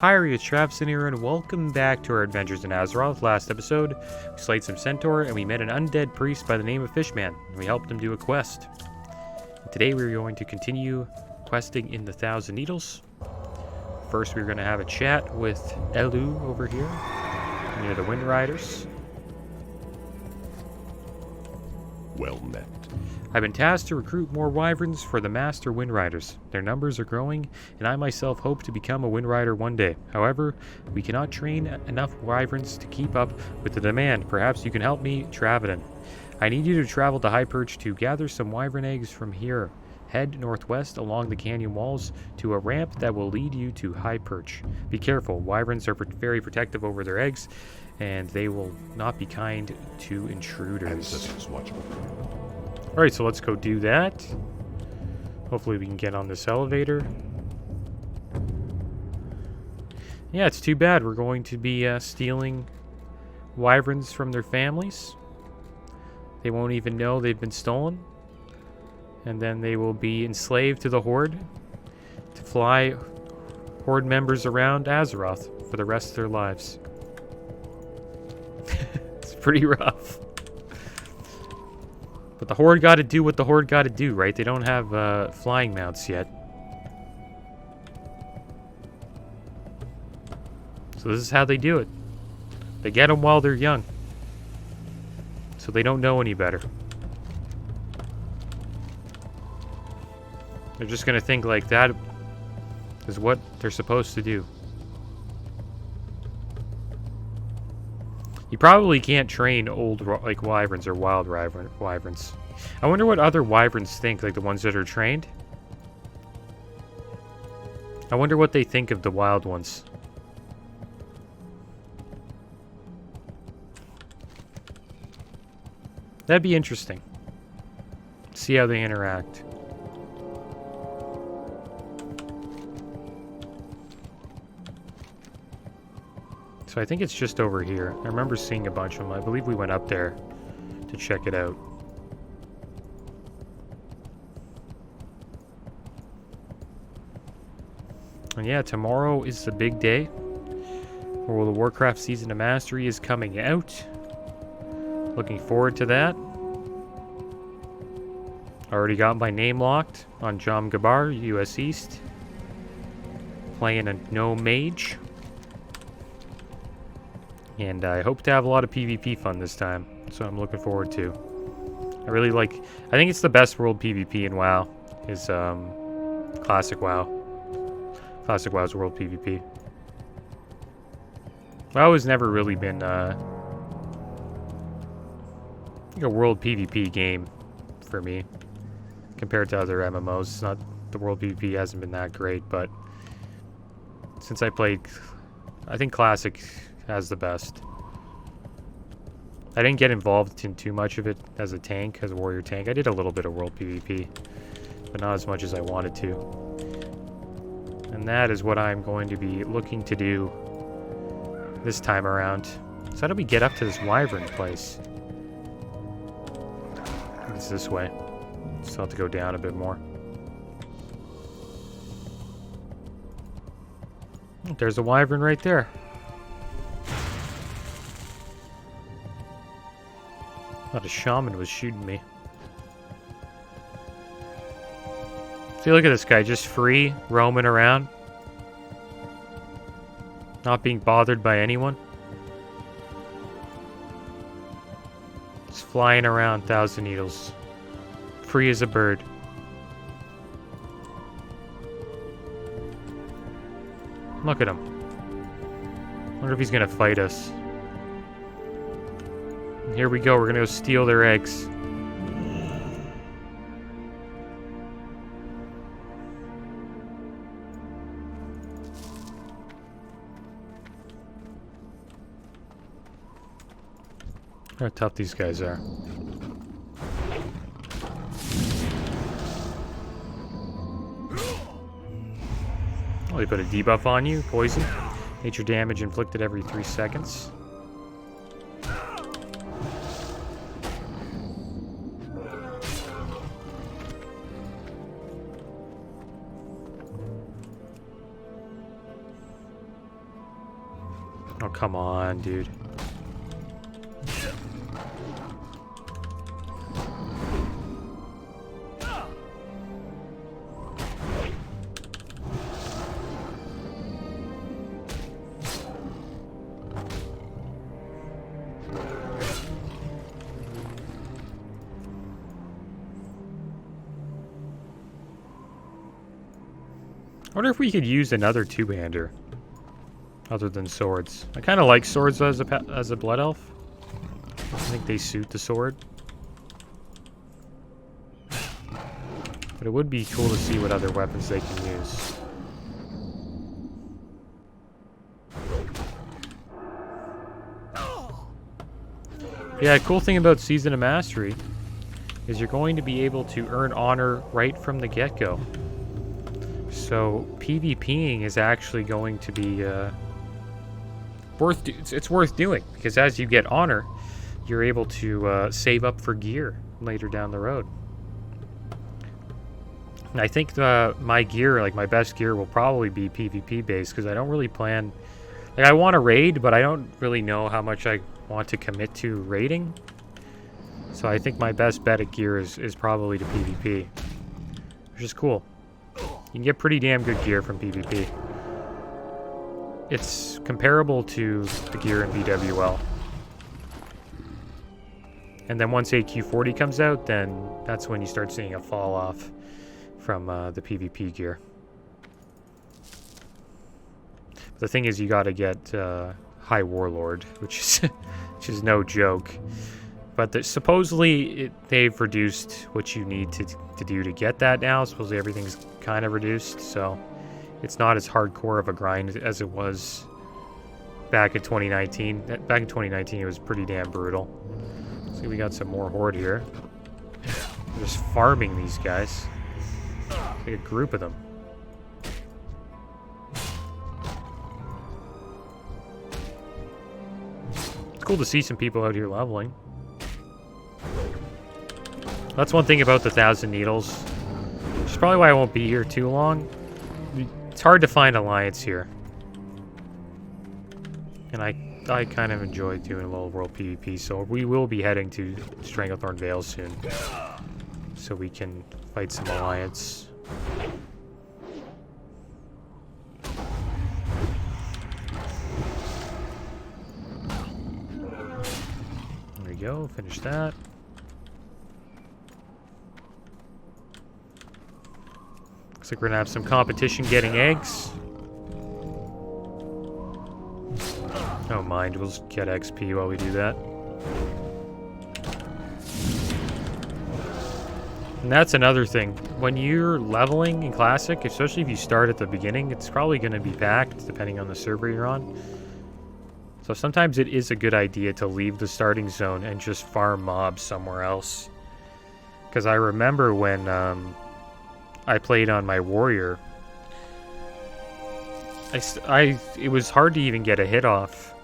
Hi, it's Travis in here, and welcome back to our adventures in Azeroth. Last episode, we slayed some centaur, and we met an undead priest by the name of Fishman, and we helped him do a quest. And today we're going to continue questing in the Thousand Needles. First, we're going to have a chat with Elu over here, near the Windriders. Well met. I've been tasked to recruit more wyverns for the Master Windriders. Their numbers are growing, and I myself hope to become a Windrider one day. However, we cannot train enough wyverns to keep up with the demand. Perhaps you can help me, Travidon. I need you to travel to High Perch to gather some wyvern eggs from here. Head northwest along the canyon walls to a ramp that will lead you to High Perch. Be careful, wyverns are very protective over their eggs, and they will not be kind to intruders. Ancestors watch over you. Alright, so let's go do that. Hopefully we can get on this elevator. Yeah, it's too bad. We're going to be stealing wyverns from their families. They won't even know they've been stolen. And then they will be enslaved to the Horde to fly Horde members around Azeroth for the rest of their lives. It's pretty rough. But the Horde gotta do what the Horde gotta do, right? They don't have flying mounts yet. So this is how they do it. They get them while they're young. So they don't know any better. They're just gonna think like that is what they're supposed to do. You probably can't train old like wyverns or wild wyverns. I wonder what other wyverns think, like the ones that are trained. I wonder what they think of the wild ones. That'd be interesting. See how they interact. So I think it's just over here. I remember seeing a bunch of them. I believe we went up there to check it out. And yeah, tomorrow is the big day where the Warcraft Season of Mastery is coming out. Looking forward to that. Already got my name locked on Jom Gabar, US East. Playing a no mage. And I hope to have a lot of PvP fun this time. So I'm looking forward to. I really like... I think it's the best world PvP in WoW. Is Classic WoW. Classic WoW's world PvP. WoW has never really been like a world PvP game for me. Compared to other MMOs. It's not... The world PvP hasn't been that great, but... Since I played... I think Classic... has the best. I didn't get involved in too much of it as a tank, as a warrior tank. I did a little bit of world PvP, but not as much as I wanted to. And that is what I'm going to be looking to do this time around. So how do we get up to this wyvern place? I think it's this way. Still have to go down a bit more. There's a wyvern right there. Thought a shaman was shooting me. See, look at this guy, just free, roaming around. Not being bothered by anyone. Just flying around Thousand Needles. Free as a bird. Look at him. Wonder if he's gonna fight us. Here we go, we're gonna go steal their eggs. Look how tough these guys are. Oh, they put a debuff on you, poison. Nature damage inflicted every 3 seconds. Oh, come on, dude. I wonder if we could use another two-hander other than swords. I kind of like swords as a blood elf. I think they suit the sword. But it would be cool to see what other weapons they can use. Yeah, cool thing about Season of Mastery is you're going to be able to earn honor right from the get-go. So PvPing is actually going to be it's worth doing, because as you get honor, you're able to save up for gear later down the road. And I think my gear, like my best gear, will probably be PvP based, because I don't really plan. Like, I want to raid, but I don't really know how much I want to commit to raiding. So I think my best bet at gear is probably to PvP, which is cool. You can get pretty damn good gear from PvP. It's comparable to the gear in BWL. And then once AQ40 comes out, then that's when you start seeing a fall off from the PvP gear. The thing is, you gotta get High Warlord, which is no joke. But supposedly they've reduced what you need to do to get that now. Supposedly everything's kind of reduced, so it's not as hardcore of a grind as it was back in 2019. Back in 2019, it was pretty damn brutal. See, we got some more horde here. We're just farming these guys. Like a group of them. It's cool to see some people out here leveling. That's one thing about the 1,000 Needles. Which is probably why I won't be here too long. It's hard to find alliance here. And I kind of enjoy doing a little world PvP, so we will be heading to Stranglethorn Vale soon. So we can fight some alliance. There we go, finish that. Looks like we're gonna have some competition getting eggs. Don't mind, we'll just get XP while we do that. And that's another thing. When you're leveling in Classic, especially if you start at the beginning, it's probably going to be packed depending on the server you're on. So sometimes it is a good idea to leave the starting zone and just farm mobs somewhere else. Because I remember when I played on my warrior, it was hard to even get a hit off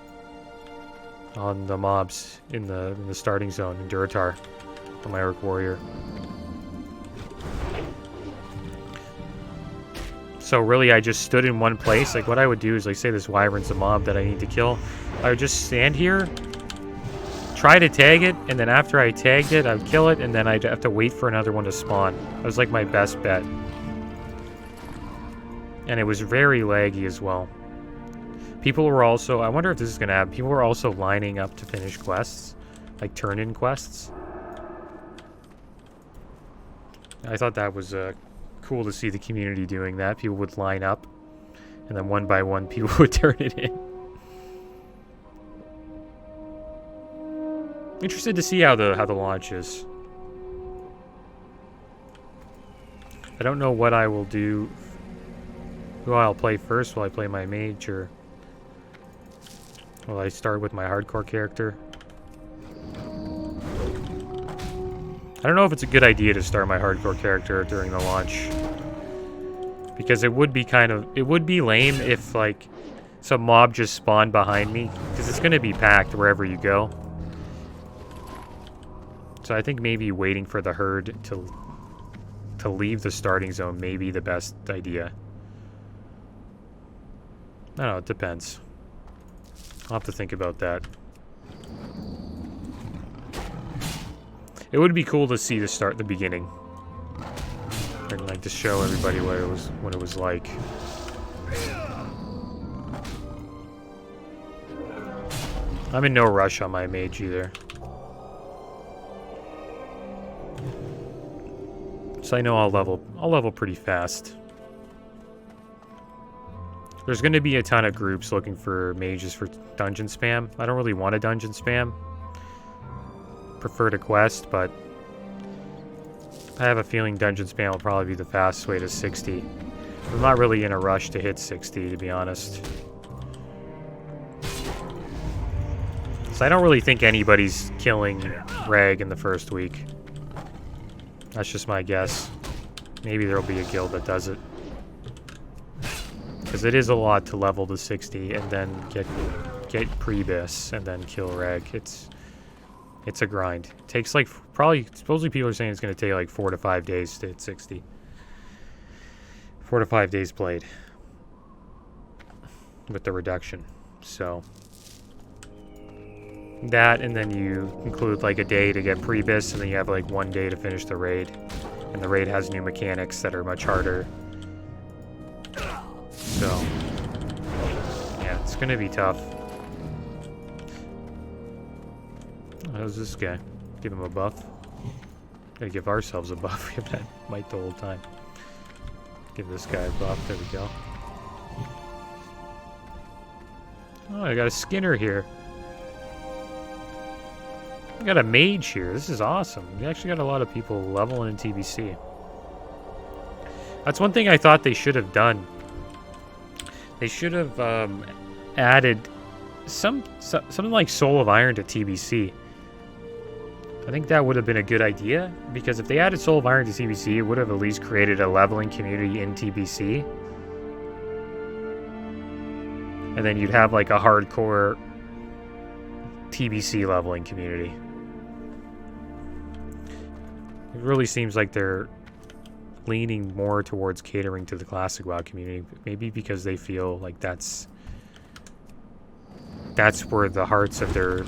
on the mobs in the starting zone in Duratar on my orc warrior. So really, I just stood in one place. Like, what I would do is, like, say this wyvern's a mob that I need to kill. I would just stand here, try to tag it, and then after I tagged it, I'd kill it, and then I'd have to wait for another one to spawn. That was, like, my best bet. And it was very laggy as well. People were also... I wonder if this is going to happen. People were also lining up to finish quests. Like, turn-in quests. I thought that was... cool to see the community doing that. People would line up, and then one by one people would turn it in. Interested to see how the launch is. I don't know what I will do. Who I'll play first. Will I play my mage, or will I start with my hardcore character? I don't know if it's a good idea to start my hardcore character during the launch. Because it would be lame if, like, some mob just spawned behind me. Because it's going to be packed wherever you go. So I think maybe waiting for the herd to leave the starting zone may be the best idea. I don't know, it depends. I'll have to think about that. It would be cool to see the beginning. And like to show everybody what it was like. I'm in no rush on my mage either. So I know I'll level pretty fast. There's going to be a ton of groups looking for mages for dungeon spam. I don't really want a dungeon spam. Prefer to quest, but I have a feeling dungeon spam will probably be the fastest way to 60. I'm not really in a rush to hit 60, to be honest. So I don't really think anybody's killing Reg in the first week. That's just my guess. Maybe there'll be a guild that does it. Because it is a lot to level to 60 and then get Prebis and then kill Reg. It's a grind. It takes like probably, supposedly people are saying it's going to take like 4 to 5 days to hit 60. 4 to 5 days played with the reduction. So that, and then you include like a day to get Prebis, and then you have like 1 day to finish the raid. And the raid has new mechanics that are much harder. So yeah, it's going to be tough. How's this guy? Give him a buff. Gotta give ourselves a buff. We haven't had might the whole time. Give this guy a buff. There we go. Oh, I got a Skinner here. I got a mage here. This is awesome. We actually got a lot of people leveling in TBC. That's one thing I thought they should have done. They should have added something like Soul of Iron to TBC. I think that would have been a good idea, because if they added Soul of Iron to TBC, it would have at least created a leveling community in TBC. And then you'd have like a hardcore TBC leveling community. It really seems like they're leaning more towards catering to the classic WoW community, maybe because they feel like that's where the hearts of their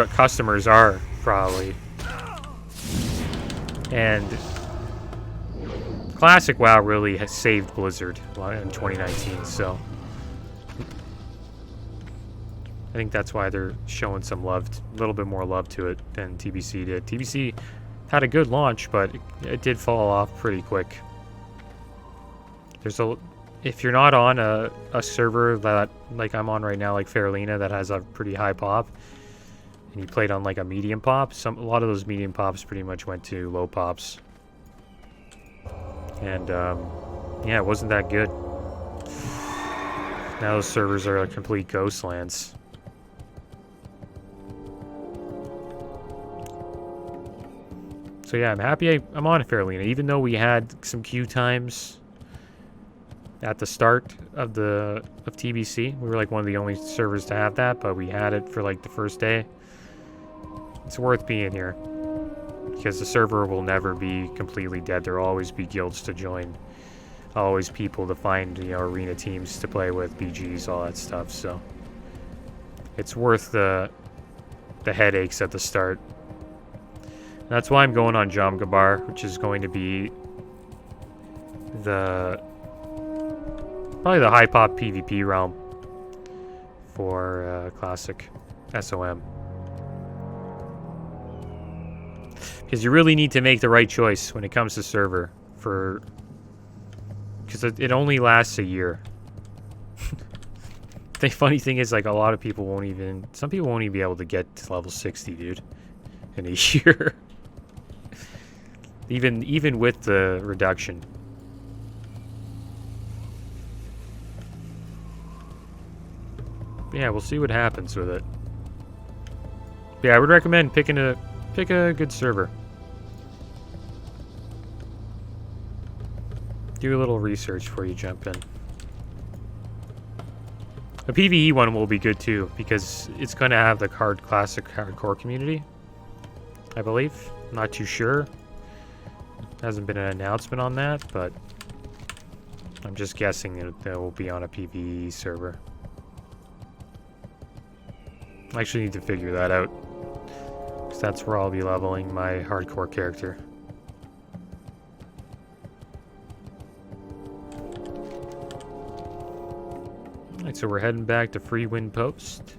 customers are, probably. And classic WoW really has saved Blizzard in 2019, so I think that's why they're showing some love, a little bit more love to it than TBC did. TBC had a good launch, but it did fall off pretty quick. If you're not on a server that, like I'm on right now, like Faralina, that has a pretty high pop, and you played on like a medium pop, a lot of those medium pops pretty much went to low pops. And yeah, it wasn't that good. Now those servers are like complete ghost lands. So yeah, I'm happy I'm on Faralina, even though we had some queue times at the start of TBC. We were like one of the only servers to have that, but we had it for like the first day. It's worth being here, because the server will never be completely dead. There will always be guilds to join, always people to find, arena teams to play with, BGs, all that stuff. So it's worth the headaches at the start. That's why I'm going on Jamgabar, which is going to be probably the high pop PvP realm for classic SOM. Because you really need to make the right choice when it comes to server, because it only lasts a year. The funny thing is, like, some people won't even be able to get to level 60, dude, in a year. Even with the reduction. But yeah, we'll see what happens with it. But yeah, I would recommend pick a good server. Do a little research before you jump in. A PvE one will be good too, because it's going to have the classic hardcore community, I believe. I'm not too sure. Hasn't been an announcement on that, but I'm just guessing that it will be on a PvE server. I actually need to figure that out. Because that's where I'll be leveling my hardcore character. Alright, so we're heading back to Free Wind Post.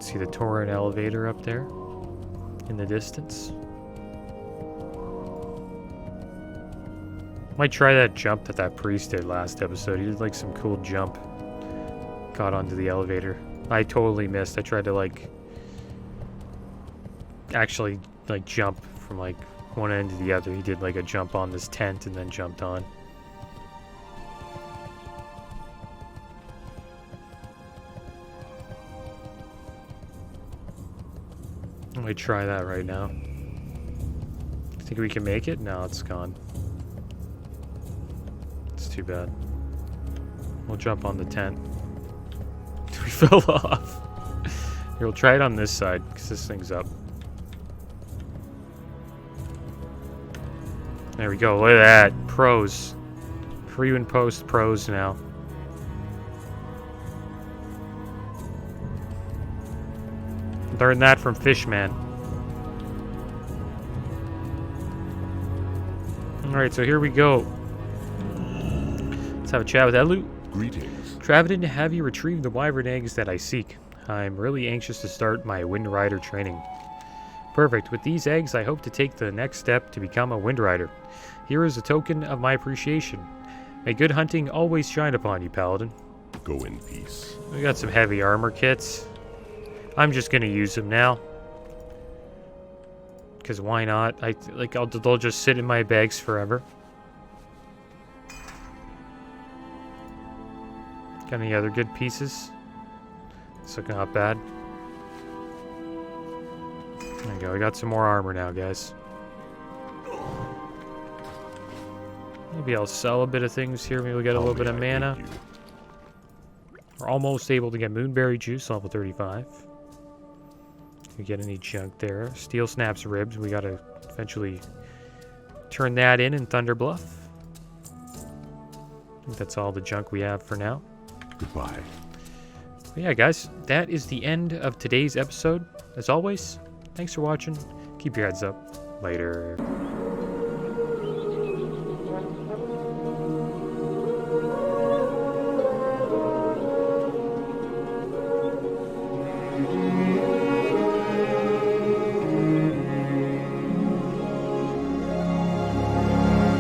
See the Torrent elevator up there in the distance. Might try that jump that that priest did last episode. He did like some cool jump. Got onto the elevator. I totally missed. I tried to like actually like jump from like one end to the other. He did like a jump on this tent and then jumped on. I might try that right now. Think we can make it? No, it's gone. It's too bad. We'll jump on the tent. We fell off. Here, we'll try it on this side, because this thing's up. There we go, look at that. Pros. Free and post pros now. Learned that from Fishman. Alright, so here we go. Let's have a chat with Elu. Greetings. Travedon, have you retrieved the wyvern eggs that I seek? I'm really anxious to start my Windrider training. Perfect. With these eggs, I hope to take the next step to become a Windrider. Here is a token of my appreciation. May good hunting always shine upon you, Paladin. Go in peace. We got some heavy armor kits. I'm just gonna use them now. Cause why not? They'll just sit in my bags forever. Got any other good pieces? It's looking not bad. There we go. We got some more armor now, guys. Maybe I'll sell a bit of things here. Maybe we'll get a little bit of mana. We're almost able to get Moonberry Juice, level 35. We get any junk there. Steel Snap's Ribs. We gotta eventually turn that in Thunder Bluff. I think that's all the junk we have for now. Goodbye. But yeah, guys, that is the end of today's episode. As always, thanks for watching. Keep your heads up. Later.